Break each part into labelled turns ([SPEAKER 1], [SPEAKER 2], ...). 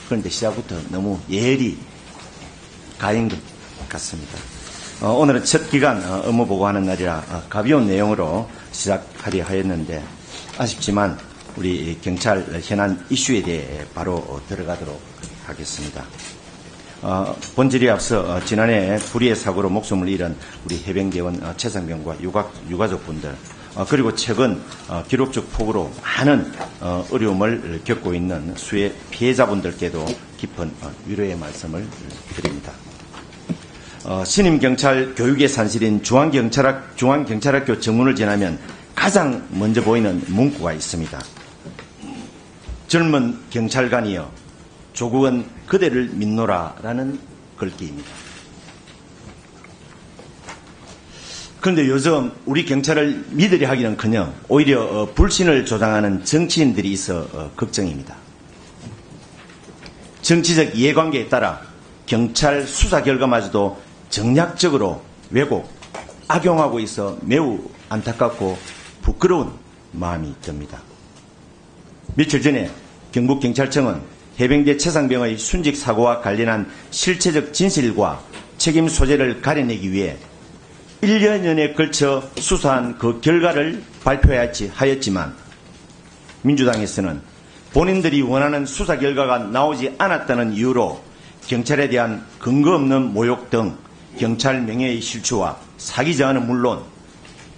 [SPEAKER 1] 그런데 시작부터 너무 예열이 가인 것 같습니다. 오늘은 첫 기간 업무 보고하는 날이라 가벼운 내용으로 시작하려 하였는데 아쉽지만 우리 경찰 현안 이슈에 대해 바로 들어가도록 하겠습니다. 본질에 앞서 지난해 불의의 사고로 목숨을 잃은 우리 해병대원 최상병과 유가족분들 그리고 최근 기록적 폭우로 많은 어려움을 겪고 있는 수해 피해자분들께도 깊은 위로의 말씀을 드립니다. 신임 경찰 교육의 산실인 중앙경찰학교 정문을 지나면 가장 먼저 보이는 문구가 있습니다. 젊은 경찰관이여 조국은 그대를 믿노라라는 글귀입니다. 그런데 요즘 우리 경찰을 믿으려 하기는커녕 오히려 불신을 조장하는 정치인들이 있어 걱정입니다. 정치적 이해관계에 따라 경찰 수사 결과마저도 정략적으로 왜곡, 악용하고 있어 매우 안타깝고 부끄러운 마음이 듭니다. 며칠 전에 경북경찰청은 해병대 최상병의 순직 사고와 관련한 실체적 진실과 책임 소재를 가려내기 위해 1년여에 걸쳐 수사한 그 결과를 발표하였지만 민주당에서는 본인들이 원하는 수사 결과가 나오지 않았다는 이유로 경찰에 대한 근거 없는 모욕 등 경찰 명예의 실추와 사기 저하는 물론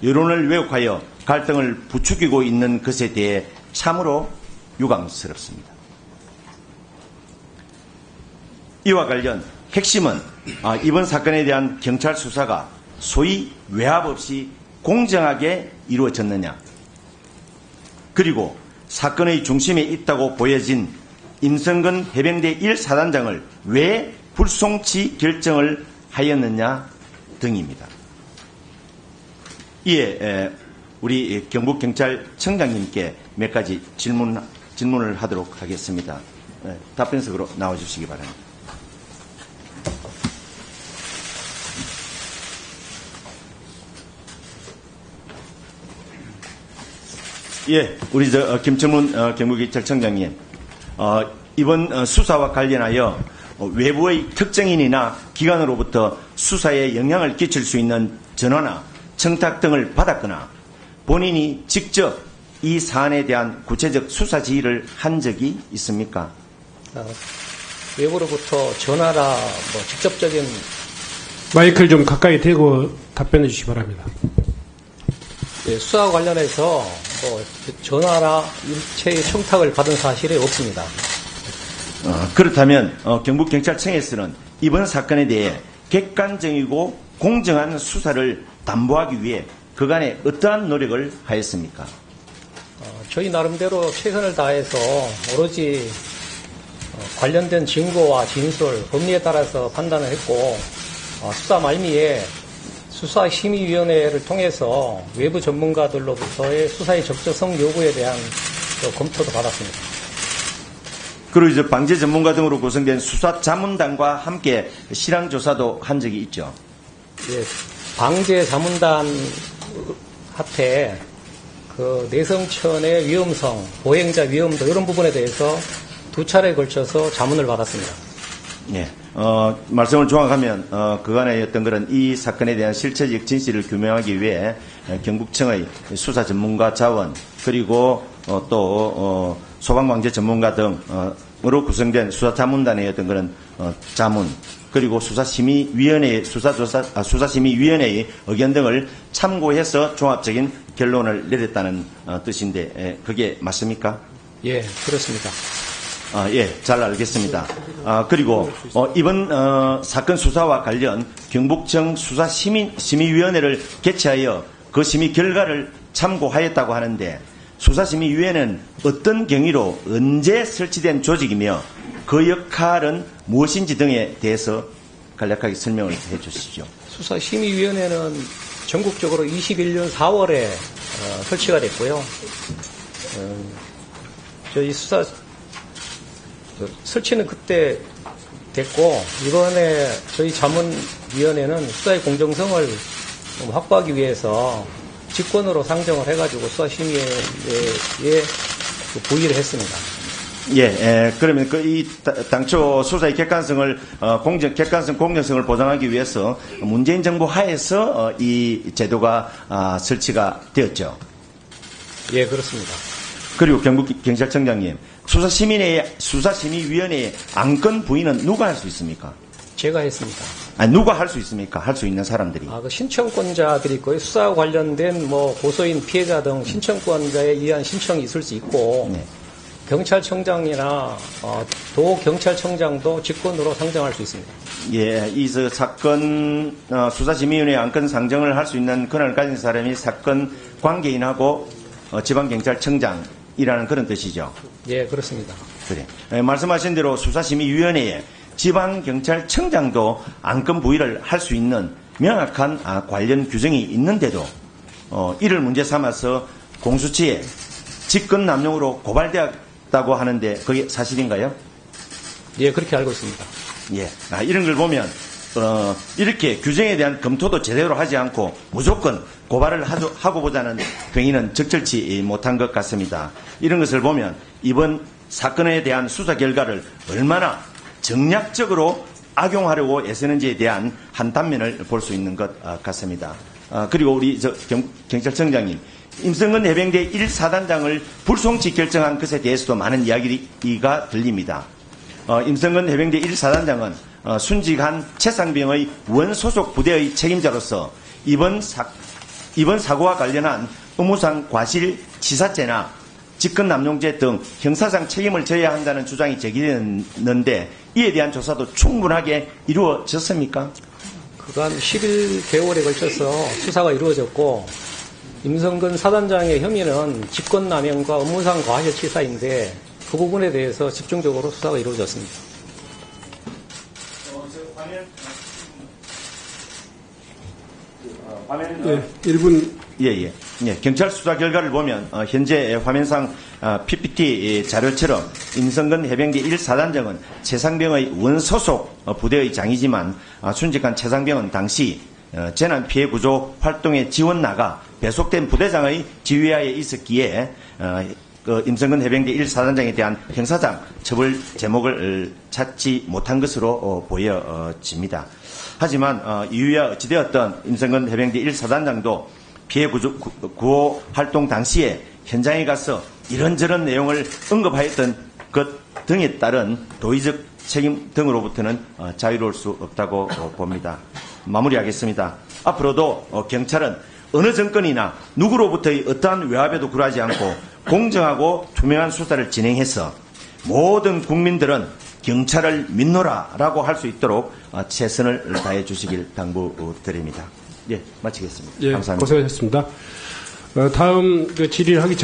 [SPEAKER 1] 여론을 왜곡하여 갈등을 부추기고 있는 것에 대해 참으로 유감스럽습니다. 이와 관련 핵심은 이번 사건에 대한 경찰 수사가 소위 외압 없이 공정하게 이루어졌느냐, 그리고 사건의 중심에 있다고 보여진 임성근 해병대 1사단장을 왜 불송치 결정을 하였느냐 등입니다. 이에 우리 경북경찰청장님께 몇 가지 질문을 하도록 하겠습니다. 답변석으로 나와주시기 바랍니다. 예, 우리 김철문 경북경찰청장님, 이번 수사와 관련하여 외부의 특정인이나 기관으로부터 수사에 영향을 끼칠 수 있는 전화나 청탁 등을 받았거나 본인이 직접 이 사안에 대한 구체적 수사 지휘를 한 적이 있습니까?
[SPEAKER 2] 외부로부터 전화나 직접적인
[SPEAKER 3] 마이크를 좀 가까이 대고 답변해 주시기 바랍니다.
[SPEAKER 2] 네, 수사와 관련해서 전화나 일체의 청탁을 받은 사실이 없습니다.
[SPEAKER 1] 그렇다면 경북경찰청에서는 이번 사건에 대해 객관적이고 공정한 수사를 담보하기 위해 그간에 어떠한 노력을 하였습니까?
[SPEAKER 2] 저희 나름대로 최선을 다해서 오로지 관련된 증거와 진술, 법리에 따라서 판단을 했고 수사 말미에 수사심의위원회를 통해서 외부 전문가들로부터의 수사의 적절성 요구에 대한 검토도 받았습니다.
[SPEAKER 1] 그리고 이제 방재 전문가 등으로 구성된 수사자문단과 함께 실황조사도 한 적이 있죠.
[SPEAKER 2] 예, 방재 자문단 앞에 내성천의 위험성, 보행자 위험도 이런 부분에 대해서 2차례에 걸쳐서 자문을 받았습니다.
[SPEAKER 1] 예, 말씀을 종합하면 그간의 어떤 그런 이 사건에 대한 실체적 진실을 규명하기 위해 경북청의 수사 전문가 자원 그리고 또 소방방재 전문가 등으로 구성된 수사자문단의 어떤 그런 자문 그리고 수사심의위원회의 수사심의위원회의 의견 등을 참고해서 종합적인 결론을 내렸다는 뜻인데 그게 맞습니까?
[SPEAKER 2] 예, 그렇습니다.
[SPEAKER 1] 예, 잘 알겠습니다. 그리고 이번 사건 수사와 관련 경북청 수사심의위원회를 개최하여 그 심의 결과를 참고하였다고 하는데 수사심의위원회는 어떤 경위로 언제 설치된 조직이며 그 역할은 무엇인지 등에 대해서 간략하게 설명을 해 주시죠.
[SPEAKER 2] 수사심의위원회는 전국적으로 21년 4월에 설치가 됐고요. 저희 설치는 그때 됐고 이번에 저희 자문위원회는 수사의 공정성을 확보하기 위해서 직권으로 상정을 해가지고 수사심의위에 부의를 했습니다.
[SPEAKER 1] 그러면 당초 수사의 객관성을, 객관성, 공정성을 보장하기 위해서 문재인 정부 하에서 이 제도가 설치가 되었죠.
[SPEAKER 2] 예, 그렇습니다.
[SPEAKER 1] 그리고 경북경찰청장님, 수사심의위원회의 안건 부의는 누가 할 수 있습니까?
[SPEAKER 2] 제가 했습니다.
[SPEAKER 1] 아니, 누가 할 수 있습니까? 할 수 있는 사람들이.
[SPEAKER 2] 그 신청권자들이 있고요. 수사와 관련된 고소인 피해자 등 신청권자에 의한 신청이 있을 수 있고,
[SPEAKER 1] 네.
[SPEAKER 2] 경찰청장이나 도경찰청장도 직권으로 상정할 수 있습니다.
[SPEAKER 1] 이 사건 수사심의위원회 안건 상정을 할 수 있는 권한을 가진 사람이 사건 관계인하고 지방경찰청장이라는 그런 뜻이죠.
[SPEAKER 2] 예, 그렇습니다.
[SPEAKER 1] 그래. 말씀하신 대로 수사심의위원회에 지방경찰청장도 안건 부의를 할 수 있는 명확한 관련 규정이 있는데도 이를 문제 삼아서 공수처에 직권남용으로 고발되었다고 하는데 그게 사실인가요?
[SPEAKER 2] 예, 그렇게 알고 있습니다.
[SPEAKER 1] 이런 걸 보면 이렇게 규정에 대한 검토도 제대로 하지 않고 무조건 고발을 하고 보자는 행위는 적절치 못한 것 같습니다. 이런 것을 보면 이번 사건에 대한 수사 결과를 얼마나 정략적으로 악용하려고 애쓰는지에 대한 한 단면을 볼 수 있는 것 같습니다. 그리고 우리 경찰청장님, 임성근 해병대 1사단장을 불송치 결정한 것에 대해서도 많은 이야기가 들립니다. 임성근 해병대 1사단장은 순직한 최상병의 원소속 부대의 책임자로서 이번 사고와 관련한 업무상 과실치사죄나 직권남용죄 등 형사상 책임을 져야 한다는 주장이 제기됐는데 이에 대한 조사도 충분하게 이루어졌습니까?
[SPEAKER 2] 그간 11개월에 걸쳐서 수사가 이루어졌고 임성근 사단장의 혐의는 직권남용과 업무상 과실치사인데 그 부분에 대해서 집중적으로 수사가 이루어졌습니다.
[SPEAKER 3] 네, 1분.
[SPEAKER 1] 경찰 수사 결과를 보면 현재 화면상 PPT 자료처럼 임성근 해병대 1사단장은 최상병의 원소속 부대의 장이지만 순직한 최상병은 당시 재난 피해 구조 활동에 지원 나가 배속된 부대장의 지휘하에 있었기에 임성근 해병대 1사단장에 대한 형사상 처벌 제목을 찾지 못한 것으로 보여집니다. 하지만 이유야 어찌되었던 임성근 해병대 1사단장도 피해 구호 활동 당시에 현장에 가서 이런저런 내용을 언급하였던 것 등에 따른 도의적 책임 등으로부터는 자유로울 수 없다고 봅니다. 마무리하겠습니다. 앞으로도 경찰은 어느 정권이나 누구로부터의 어떠한 외압에도 굴하지 않고 공정하고 투명한 수사를 진행해서 모든 국민들은 경찰을 믿노라라고 할 수 있도록 최선을 다해 주시길 당부드립니다. 마치겠습니다.
[SPEAKER 3] 예,
[SPEAKER 1] 감사합니다.
[SPEAKER 3] 고생하셨습니다. 다음 질의하기 전